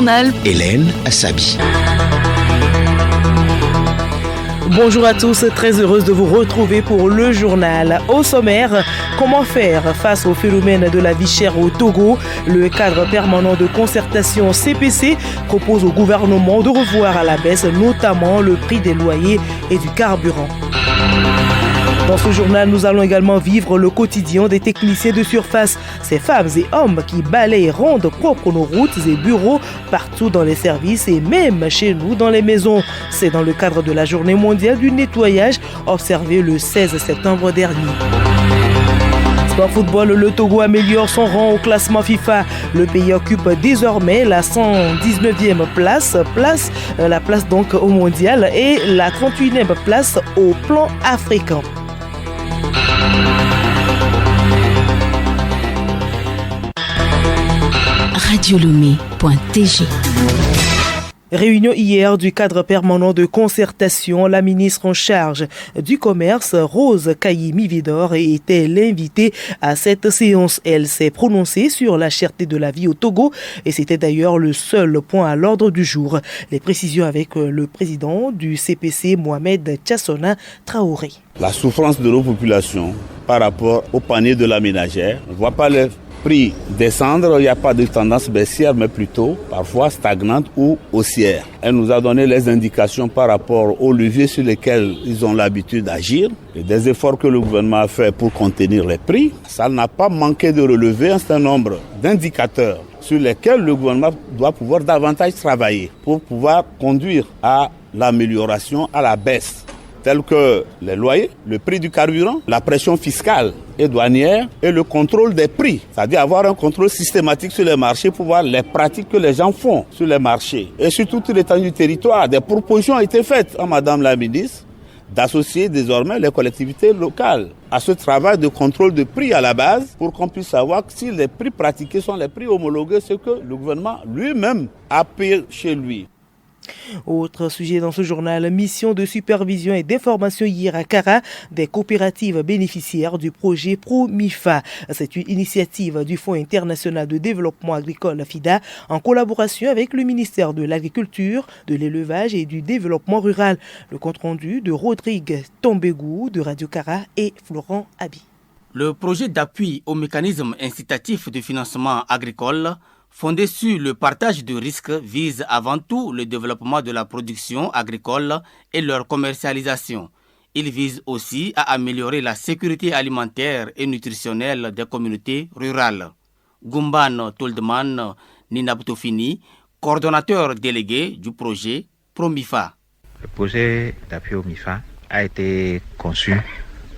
journal. Hélène Assabi. Bonjour à tous, très heureuse de vous retrouver pour le journal. Au sommaire, comment faire face au phénomène de la vie chère au Togo? Le cadre permanent de concertation CPC propose au gouvernement de revoir à la baisse notamment le prix des loyers et du carburant. Dans ce journal, nous allons également vivre le quotidien des techniciens de surface, ces femmes et hommes qui balayent et rendent propres nos routes et bureaux partout dans les services et même chez nous dans les maisons. C'est dans le cadre de la journée mondiale du nettoyage observée le 16 septembre dernier. Sport football, le Togo améliore son rang au classement FIFA. Le pays occupe désormais la 119e place, la place donc au mondial et la 31e place au plan africain. Radiolomé.tg. Réunion hier du cadre permanent de concertation. La ministre en charge du commerce, Rose Kayi-Mividor, était l'invitée à cette séance. Elle s'est prononcée sur la cherté de la vie au Togo et c'était d'ailleurs le seul point à l'ordre du jour. Les précisions avec le président du CPC, Mohamed Tchassona Traoré. La souffrance de nos populations par rapport au panier de la ménagère, on ne voit pas le prix descendre, il n'y a pas de tendance baissière, mais plutôt parfois stagnante ou haussière. Elle nous a donné les indications par rapport aux leviers sur lesquels ils ont l'habitude d'agir, et des efforts que le gouvernement a fait pour contenir les prix. Ça n'a pas manqué de relever un certain nombre d'indicateurs sur lesquels le gouvernement doit pouvoir davantage travailler pour pouvoir conduire à l'amélioration, à la baisse, tels que les loyers, le prix du carburant, la pression fiscale et douanière et le contrôle des prix. C'est-à-dire avoir un contrôle systématique sur les marchés pour voir les pratiques que les gens font sur les marchés. Et sur toute l'étendue du territoire, des propositions ont été faites à Madame la ministre d'associer désormais les collectivités locales à ce travail de contrôle de prix à la base pour qu'on puisse savoir si les prix pratiqués sont les prix homologués, ce que le gouvernement lui-même a payé chez lui. Autre sujet dans ce journal, mission de supervision et d'information hier à Kara des coopératives bénéficiaires du projet ProMIFA. C'est une initiative du Fonds international de développement agricole FIDA en collaboration avec le ministère de l'Agriculture, de l'Élevage et du Développement rural. Le compte-rendu de Rodrigue Tombegou de Radio Kara et Florent Abi. Le projet d'appui au mécanisme incitatif de financement agricole fondé sur le partage de risques vise avant tout le développement de la production agricole et leur commercialisation. Il vise aussi à améliorer la sécurité alimentaire et nutritionnelle des communautés rurales. Gumban Toldman Ninabtofini, coordonnateur délégué du projet ProMIFA. Le projet d'appui au MIFA a été conçu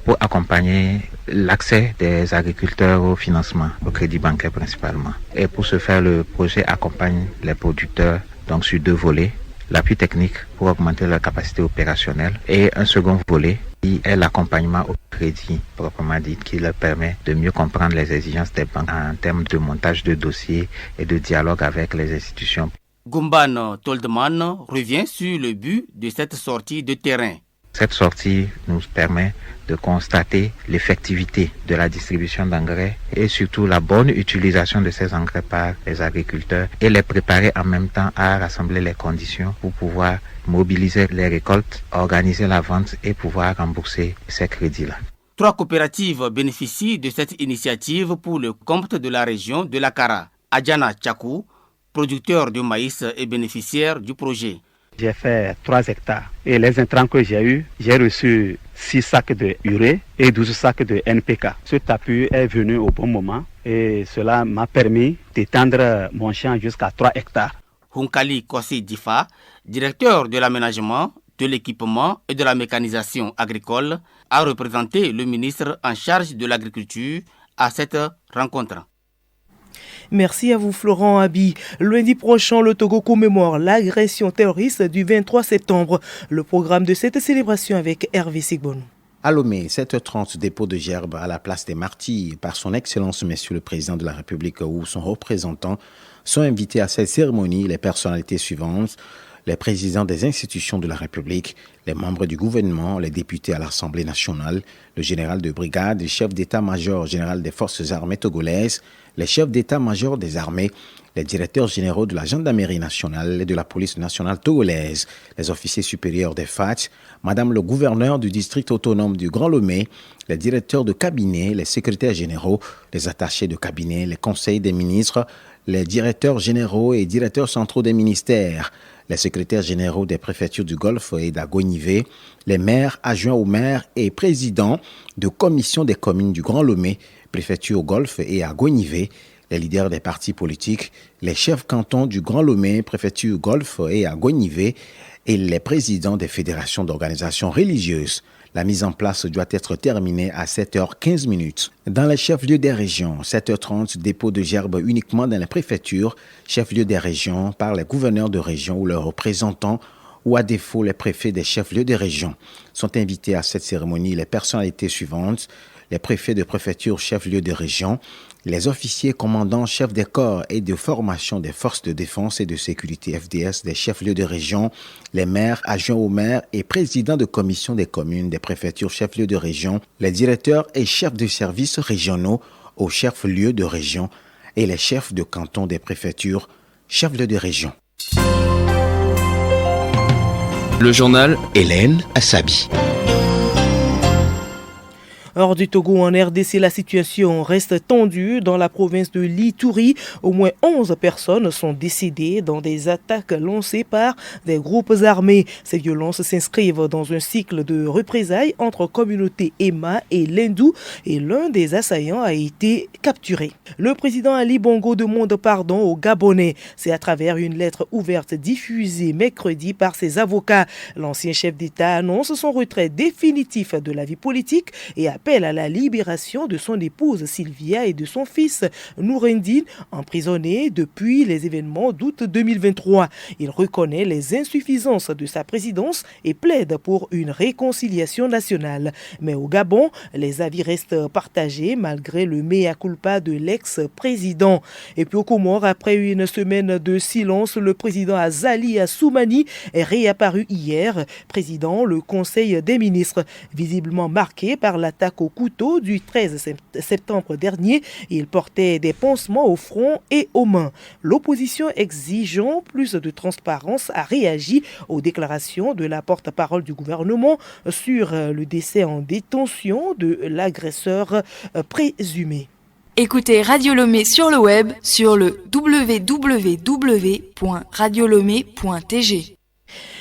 pour accompagner l'accès des agriculteurs au financement, au crédit bancaire principalement. Et pour ce faire, le projet accompagne les producteurs donc sur deux volets. L'appui technique pour augmenter leur capacité opérationnelle et un second volet qui est l'accompagnement au crédit proprement dit, qui leur permet de mieux comprendre les exigences des banques en termes de montage de dossiers et de dialogue avec les institutions. Gumban Toldman revient sur le but de cette sortie de terrain. Cette sortie nous permet de constater l'effectivité de la distribution d'engrais et surtout la bonne utilisation de ces engrais par les agriculteurs et les préparer en même temps à rassembler les conditions pour pouvoir mobiliser les récoltes, organiser la vente et pouvoir rembourser ces crédits-là. 3 coopératives bénéficient de cette initiative pour le compte de la région de la Kara. Adjana Tchakou, producteur de maïs et bénéficiaire du projet. J'ai fait 3 hectares et les intrants que j'ai eus, j'ai reçu 6 sacs de urée et 12 sacs de NPK. Cet appui est venu au bon moment et cela m'a permis d'étendre mon champ jusqu'à 3 hectares. Hunkali Kossi Difa, directeur de l'aménagement, de l'équipement et de la mécanisation agricole, a représenté le ministre en charge de l'agriculture à cette rencontre. Merci à vous Florent Abi. Lundi prochain, le Togo commémore l'agression terroriste du 23 septembre. Le programme de cette célébration avec Hervé Sigbonou. À Lomé, 7h30, dépôt de gerbe à la place des martyrs par son Excellence Monsieur le Président de la République ou son représentant sont invités à cette cérémonie les personnalités suivantes. les présidents des institutions de la République, les membres du gouvernement, les députés à l'Assemblée nationale, le général de brigade, le chef d'état-major général des forces armées togolaises, les chefs d'état-major des armées, les directeurs généraux de la gendarmerie nationale et de la police nationale togolaise, les officiers supérieurs des FAT, Madame le gouverneur du district autonome du Grand Lomé, les directeurs de cabinet, les secrétaires généraux, les attachés de cabinet, les conseils des ministres, les directeurs généraux et directeurs centraux des ministères, les secrétaires généraux des préfectures du Golfe et d'Agonivé, les maires, adjoints aux maires et présidents de commissions des communes du Grand Lomé, préfecture au Golfe et Agonivé, les leaders des partis politiques, les chefs cantons du Grand Lomé, préfecture Golfe et Agonivé, et les présidents des fédérations d'organisations religieuses. La mise en place doit être terminée à 7h15. Dans les chefs-lieux des régions, 7h30, dépôt de gerbes uniquement dans les préfectures, chefs-lieux des régions par les gouverneurs de région ou leurs représentants, ou à défaut les préfets des chefs-lieux des régions. Sont invités à cette cérémonie les personnalités suivantes: les préfets de préfecture chefs-lieux de région, les officiers commandants chefs des corps et de formation des forces de défense et de sécurité FDS des chefs-lieux de région, les maires, adjoints aux maires et présidents de commission des communes des préfectures chefs-lieux de région, les directeurs et chefs de services régionaux aux chefs-lieux de région et les chefs de canton des préfectures chefs-lieux de région. Le journal Hélène Assabi. Hors du Togo, en RDC, la situation reste tendue. Dans la province de l'Ituri, au moins 11 personnes sont décédées dans des attaques lancées par des groupes armés. Ces violences s'inscrivent dans un cycle de représailles entre communautés Emma et Lendou, et l'un des assaillants a été capturé. Le président Ali Bongo demande pardon aux Gabonais. C'est à travers une lettre ouverte diffusée mercredi par ses avocats. L'ancien chef d'État annonce son retrait définitif de la vie politique et appelle à la libération de son épouse Sylvia et de son fils Nourendine, emprisonnés depuis les événements d'août 2023. Il reconnaît les insuffisances de sa présidence et plaide pour une réconciliation nationale. Mais au Gabon, les avis restent partagés malgré le mea culpa de l'ex-président. Et puis au Comores, après une semaine de silence, le président Azali Assoumani est réapparu hier, président le Conseil des ministres, visiblement marqué par l'attaque au couteau du 13 septembre dernier. Il portait des pansements au front et aux mains. L'opposition exigeant plus de transparence a réagi aux déclarations de la porte-parole du gouvernement sur le décès en détention de l'agresseur présumé. Écoutez Radio Lomé sur le web sur le www.radiolomé.tg.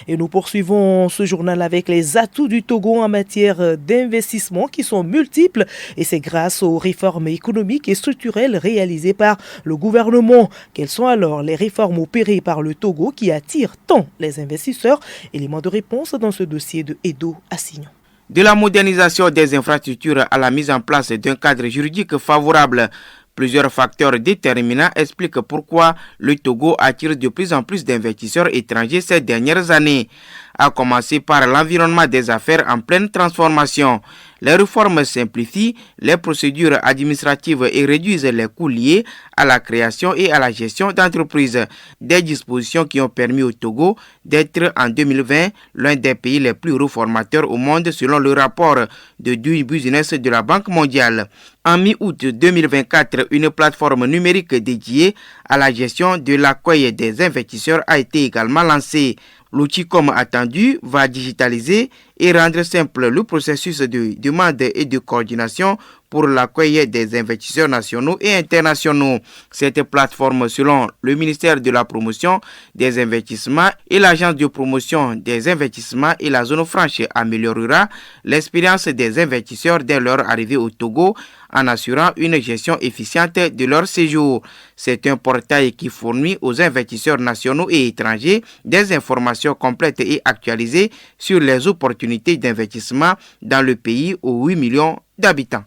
Et nous poursuivons ce journal avec les atouts du Togo en matière d'investissement qui sont multiples, et c'est grâce aux réformes économiques et structurelles réalisées par le gouvernement. Quelles sont alors les réformes opérées par le Togo qui attirent tant les investisseurs? Élément de réponse dans ce dossier de Edo Assignon. De la modernisation des infrastructures à la mise en place d'un cadre juridique favorable, plusieurs facteurs déterminants expliquent pourquoi le Togo attire de plus en plus d'investisseurs étrangers ces dernières années, à commencer par l'environnement des affaires en pleine transformation. Les réformes simplifient les procédures administratives et réduisent les coûts liés à la création et à la gestion d'entreprises. Des dispositions qui ont permis au Togo d'être en 2020 l'un des pays les plus réformateurs au monde selon le rapport de Doing Business de la Banque mondiale. En mi-août 2024, une plateforme numérique dédiée à la gestion de l'accueil des investisseurs a été également lancée. L'outil, comme attendu, va digitaliser et rendre simple le processus de demande et de coordination pour l'accueil des investisseurs nationaux et internationaux. Cette plateforme, selon le ministère de la Promotion des investissements et l'Agence de promotion des investissements et la zone franche, améliorera l'expérience des investisseurs dès leur arrivée au Togo en assurant une gestion efficiente de leur séjour. C'est un portail qui fournit aux investisseurs nationaux et étrangers des informations complètes et actualisées sur les opportunités d'investissement dans le pays aux 8 millions d'habitants.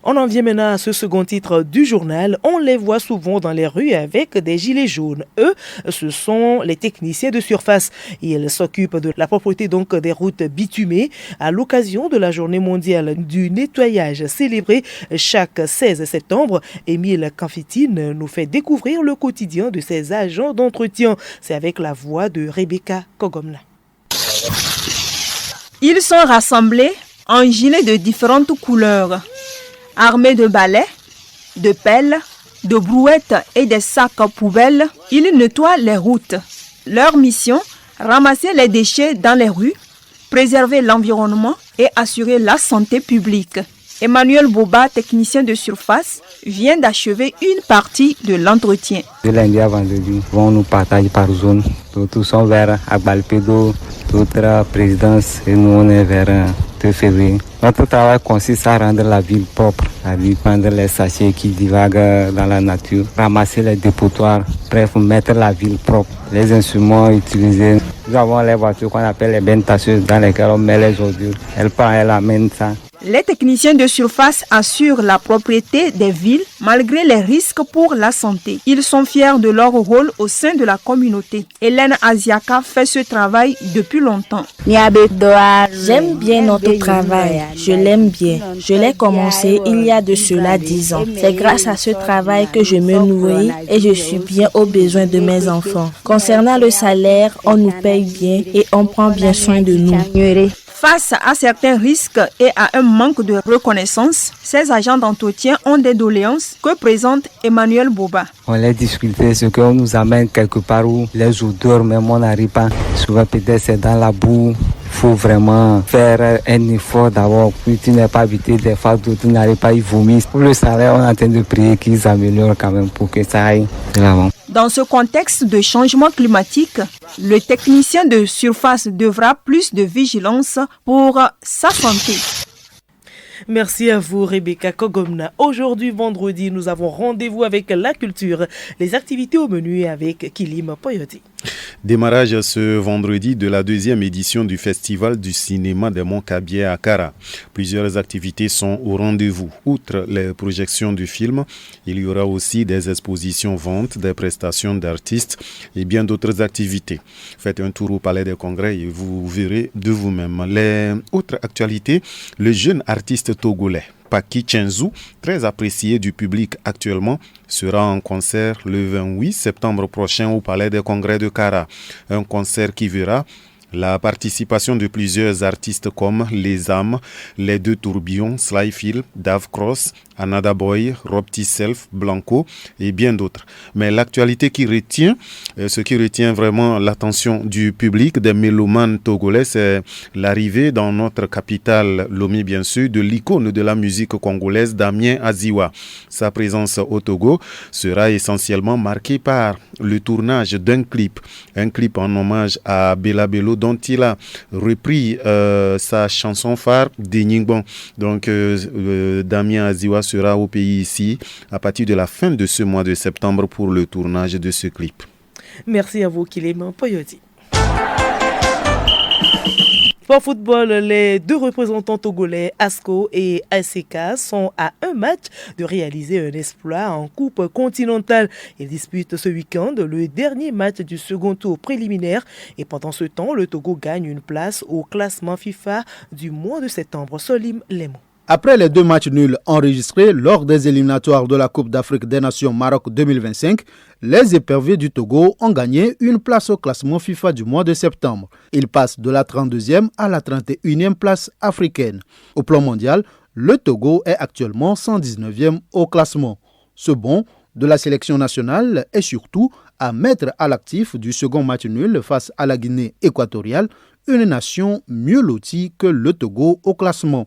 On en vient maintenant à ce second titre du journal. On les voit souvent dans les rues avec des gilets jaunes. Eux, ce sont les techniciens de surface. Ils s'occupent de la propreté donc des routes bitumées à l'occasion de la journée mondiale du nettoyage célébrée chaque 16 septembre. Émile Kanfitine nous fait découvrir le quotidien de ces agents d'entretien. C'est avec la voix de Rebecca Kogomna. Ils sont rassemblés en gilets de différentes couleurs. Armés de balais, de pelles, de brouettes et des sacs à poubelles, ils nettoient les routes. Leur mission, ramasser les déchets dans les rues, préserver l'environnement et assurer la santé publique. Emmanuel Boba, technicien de surface, vient d'achever une partie de l'entretien. De lundi à vendredi, on nous partage par zone. Tous sont vers Agbalpedo, d'autres présidences et nous on est vers 2 février. Notre travail consiste à rendre la ville propre, à prendre les sachets qui divaguent dans la nature, ramasser les dépotoirs, bref, mettre la ville propre. Les instruments utilisés, nous avons les voitures qu'on appelle les bennes tasseuses dans lesquelles on met les ordures. Elle amène ça. Les techniciens de surface assurent la propriété des villes malgré les risques pour la santé. Ils sont fiers de leur rôle au sein de la communauté. Hélène Aziaka fait ce travail depuis longtemps. J'aime bien notre travail. Je l'aime bien. Je l'ai commencé il y a de cela 10 ans. C'est grâce à ce travail que je me nourris et je suis bien aux besoins de mes enfants. Concernant le salaire, on nous paye bien et on prend bien soin de nous. Face à certains risques et à un manque de reconnaissance, ces agents d'entretien ont des doléances que présente Emmanuel Boba. On les discute, ce qu'on nous amène quelque part où les odeurs, même on n'arrive pas. Souvent peut-être c'est dans la boue. Il faut vraiment faire un effort d'abord. Puis tu n'es pas habité des fois, tu n'arrives pas, ils vomissent. Pour le salaire, on est en train de prier qu'ils améliorent quand même pour que ça aille de l'avant. Dans ce contexte de changement climatique, le technicien de surface devra plus de vigilance pour sa santé. Merci à vous, Rebecca Kogomna. Aujourd'hui, vendredi, nous avons rendez-vous avec la culture, les activités au menu avec Kilim Poyoti. Démarrage ce vendredi de la 2e édition du Festival du cinéma des Monts Kabylie à Kara. Plusieurs activités sont au rendez-vous. Outre les projections du film, il y aura aussi des expositions ventes, des prestations d'artistes et bien d'autres activités. Faites un tour au Palais des Congrès et vous verrez de vous-même. Les autres actualités, le jeune artiste togolais Paki Chenzu, très apprécié du public actuellement, sera en concert le 28 septembre prochain au Palais des Congrès de Kara. Un concert qui verra la participation de plusieurs artistes comme Les Âmes, Les Deux Tourbillons, Slyfield, Dave Cross, Anada Boy, Rob T-Self, Blanco et bien d'autres. Mais l'actualité qui retient, ce qui retient vraiment l'attention du public, des mélomanes togolais, c'est l'arrivée dans notre capitale, Lomé bien sûr, de l'icône de la musique congolaise, Damien Aziwa. Sa présence au Togo sera essentiellement marquée par le tournage d'un clip, un clip en hommage à Bella Bello dont il a repris sa chanson phare Deningbon. Donc Damien Aziwa sera au pays ici à partir de la fin de ce mois de septembre pour le tournage de ce clip. Merci à vous, Kilim Poyoti. Pour football, les deux représentants togolais, ASCO et ASECA, sont à un match de réaliser un exploit en Coupe continentale. Ils disputent ce week-end le dernier match du second tour préliminaire et pendant ce temps, le Togo gagne une place au classement FIFA du mois de septembre. Solim Lemo. Après les 2 matchs nuls enregistrés lors des éliminatoires de la Coupe d'Afrique des Nations Maroc 2025, les éperviers du Togo ont gagné une place au classement FIFA du mois de septembre. Ils passent de la 32e à la 31e place africaine. Au plan mondial, le Togo est actuellement 119e au classement. Ce bond de la sélection nationale est surtout à mettre à l'actif du second match nul face à la Guinée équatoriale, une nation mieux lotie que le Togo au classement.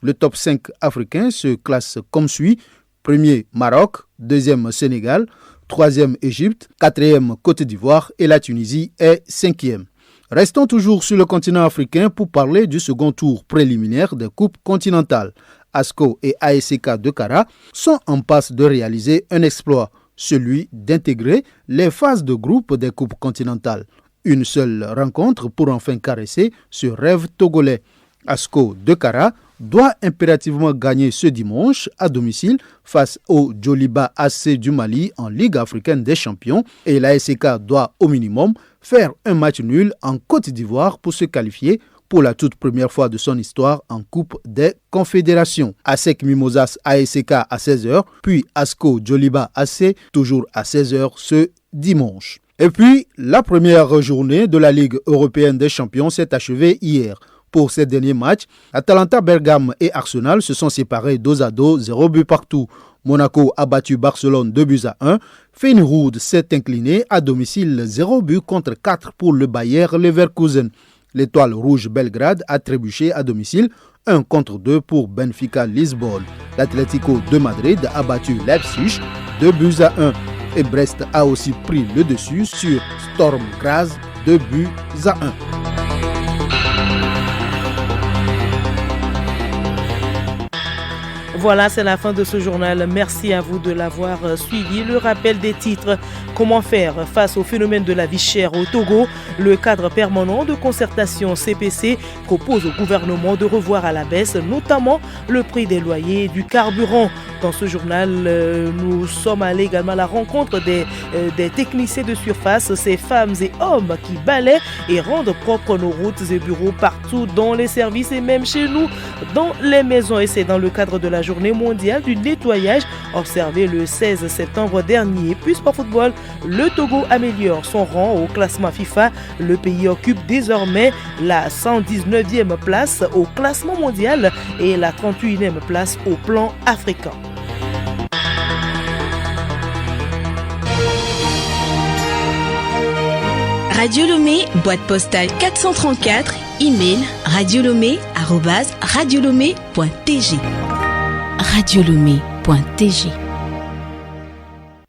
Le top 5 africain se classe comme suit. Premier, Maroc. Deuxième, Sénégal. Troisième, Égypte. Quatrième, Côte d'Ivoire. Et la Tunisie est 5e. Restons toujours sur le continent africain pour parler du second tour préliminaire des coupes continentales. ASCO et ASECA de Kara sont en passe de réaliser un exploit, celui d'intégrer les phases de groupe des coupes continentales. Une seule rencontre pour enfin caresser ce rêve togolais. ASCO de Kara doit impérativement gagner ce dimanche à domicile face au Djoliba AC du Mali en Ligue africaine des champions et l'ASK doit au minimum faire un match nul en Côte d'Ivoire pour se qualifier pour la toute première fois de son histoire en Coupe des Confédérations. ASEC Mimosas ASK à 16h, puis ASCO Djoliba AC toujours à 16h ce dimanche. Et puis, la première journée de la Ligue européenne des champions s'est achevée hier. Pour ces derniers matchs, Atalanta Bergame et Arsenal se sont séparés 2-2, 0 but partout. Monaco a battu Barcelone 2-1. Feyenoord s'est incliné à domicile 0 but contre 4 pour le Bayer Leverkusen. L'Étoile rouge Belgrade a trébuché à domicile 1-2 pour Benfica Lisbonne. L'Atlético de Madrid a battu Leipzig 2-1. Et Brest a aussi pris le dessus sur Storm Graz 2-1. Voilà, c'est la fin de ce journal. Merci à vous de l'avoir suivi. Le rappel des titres. Comment faire face au phénomène de la vie chère au Togo? Le cadre permanent de concertation CPC propose au gouvernement de revoir à la baisse notamment le prix des loyers et du carburant. Dans ce journal, nous sommes allés également à la rencontre des techniciens de surface, ces femmes et hommes qui balaient et rendent propres nos routes et bureaux partout dans les services et même chez nous, dans les maisons. Et c'est dans le cadre de la journée mondiale du nettoyage observée le 16 septembre dernier. Puis sport football, le Togo améliore son rang au classement FIFA. Le pays occupe désormais la 119e place au classement mondial et la 38e place au plan africain. Radio Lomé, boîte postale 434, email radiolomé@radiolomé.tg. Radiolomé.tg